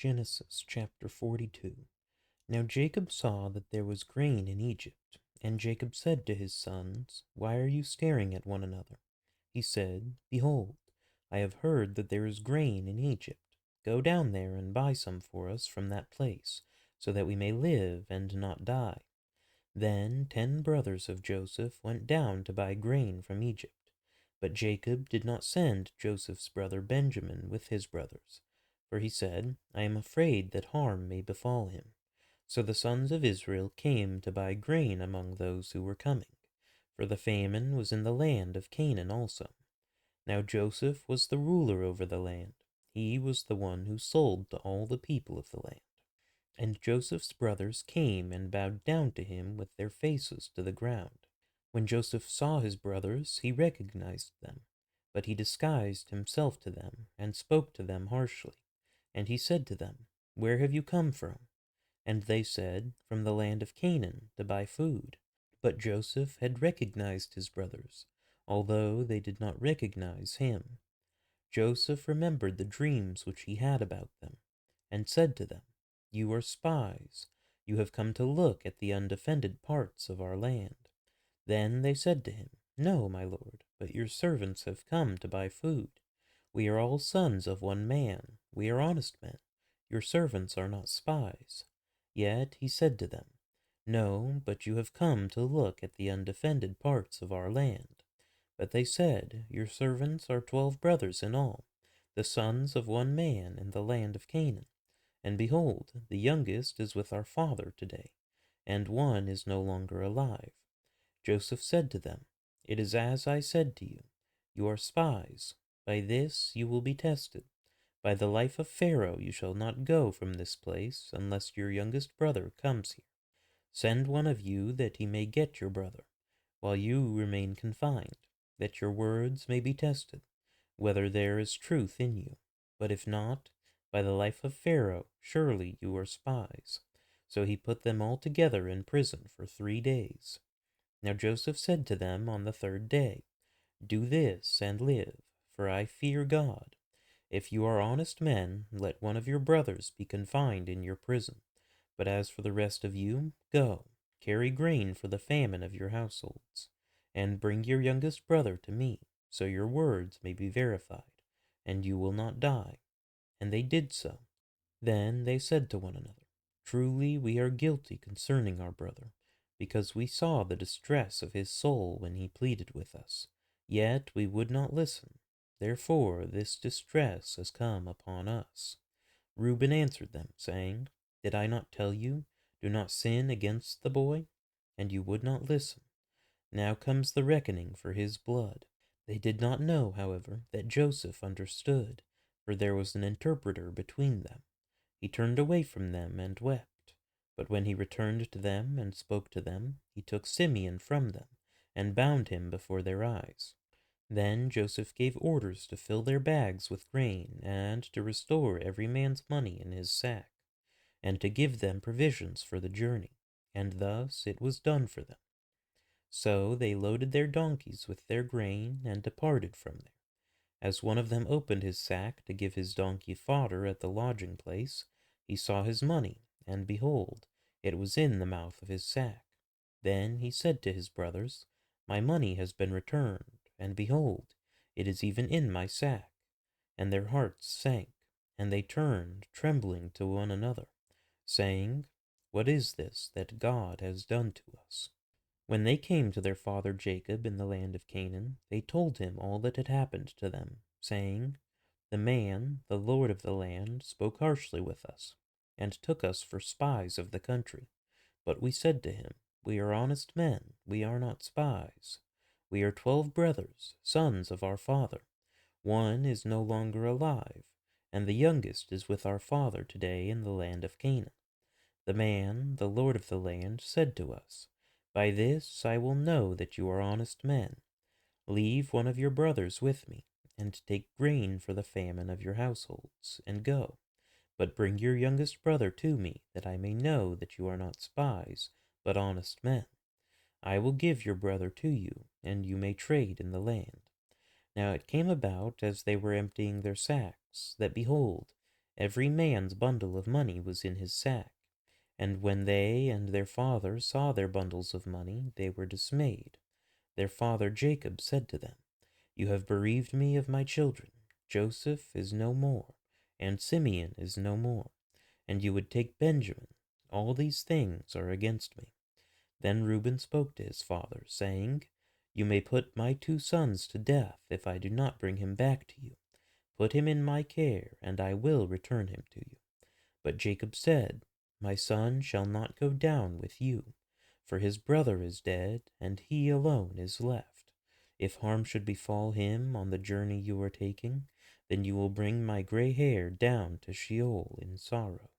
Genesis chapter 42. Now Jacob saw that there was grain in Egypt, and Jacob said to his sons, Why are you staring at one another? He said, Behold, I have heard that there is grain in Egypt. Go down there and buy some for us from that place, so that we may live and not die. Then 10 brothers of Joseph went down to buy grain from Egypt. But Jacob did not send Joseph's brother Benjamin with his brothers, for he said, I am afraid that harm may befall him. So the sons of Israel came to buy grain among those who were coming, for the famine was in the land of Canaan also. Now Joseph was the ruler over the land. He was the one who sold to all the people of the land. And Joseph's brothers came and bowed down to him with their faces to the ground. When Joseph saw his brothers, he recognized them, but he disguised himself to them and spoke to them harshly. And he said to them, Where have you come from? And they said, From the land of Canaan, to buy food. But Joseph had recognized his brothers, although they did not recognize him. Joseph remembered the dreams which he had about them, and said to them, You are spies. You have come to look at the undefended parts of our land. Then they said to him, No, my lord, but your servants have come to buy food. We are all sons of one man. We are honest men. Your servants are not spies. Yet he said to them, No, but you have come to look at the undefended parts of our land. But they said, Your servants are 12 brothers in all, the sons of one man in the land of Canaan. And behold, the youngest is with our father today, and one is no longer alive. Joseph said to them, It is as I said to you, you are spies. By this you will be tested. By the life of Pharaoh you shall not go from this place unless your youngest brother comes here. Send one of you that he may get your brother, while you remain confined, that your words may be tested, whether there is truth in you. But if not, by the life of Pharaoh, surely you are spies. So he put them all together in prison for 3 days. Now Joseph said to them on the 3rd day, Do this and live, for I fear God. If you are honest men, let one of your brothers be confined in your prison. But as for the rest of you, go, carry grain for the famine of your households, and bring your youngest brother to me, so your words may be verified, and you will not die. And they did so. Then they said to one another, Truly we are guilty concerning our brother, because we saw the distress of his soul when he pleaded with us. Yet we would not listen. Therefore this distress has come upon us. Reuben answered them, saying, Did I not tell you, do not sin against the boy? And you would not listen. Now comes the reckoning for his blood. They did not know, however, that Joseph understood, for there was an interpreter between them. He turned away from them and wept. But when he returned to them and spoke to them, he took Simeon from them, and bound him before their eyes. Then Joseph gave orders to fill their bags with grain, and to restore every man's money in his sack, and to give them provisions for the journey. And thus it was done for them. So they loaded their donkeys with their grain, and departed from there. As one of them opened his sack to give his donkey fodder at the lodging place, he saw his money, and behold, it was in the mouth of his sack. Then he said to his brothers, My money has been returned, and behold, it is even in my sack. And their hearts sank, and they turned trembling to one another, saying, What is this that God has done to us? When they came to their father Jacob in the land of Canaan, they told him all that had happened to them, saying, The man, the lord of the land, spoke harshly with us, and took us for spies of the country. But we said to him, We are honest men, we are not spies. We are 12 brothers, sons of our father. One is no longer alive, and the youngest is with our father today in the land of Canaan. The man, the lord of the land, said to us, By this I will know that you are honest men. Leave one of your brothers with me, and take grain for the famine of your households, and go. But bring your youngest brother to me, that I may know that you are not spies, but honest men. I will give your brother to you, and you may trade in the land. Now it came about, as they were emptying their sacks, that behold, Every man's bundle of money was in his sack. And when they and their father saw their bundles of money, they were dismayed. Their father Jacob said to them, You have bereaved me of my children. Joseph is no more, and Simeon is no more, and you would take Benjamin. All these things are against me. Then Reuben spoke to his father, saying, You may put my 2 sons to death if I do not bring him back to you. Put him in my care, and I will return him to you. But Jacob said, My son shall not go down with you, for his brother is dead, and he alone is left. If harm should befall him on the journey you are taking, then you will bring my gray hair down to Sheol in sorrow.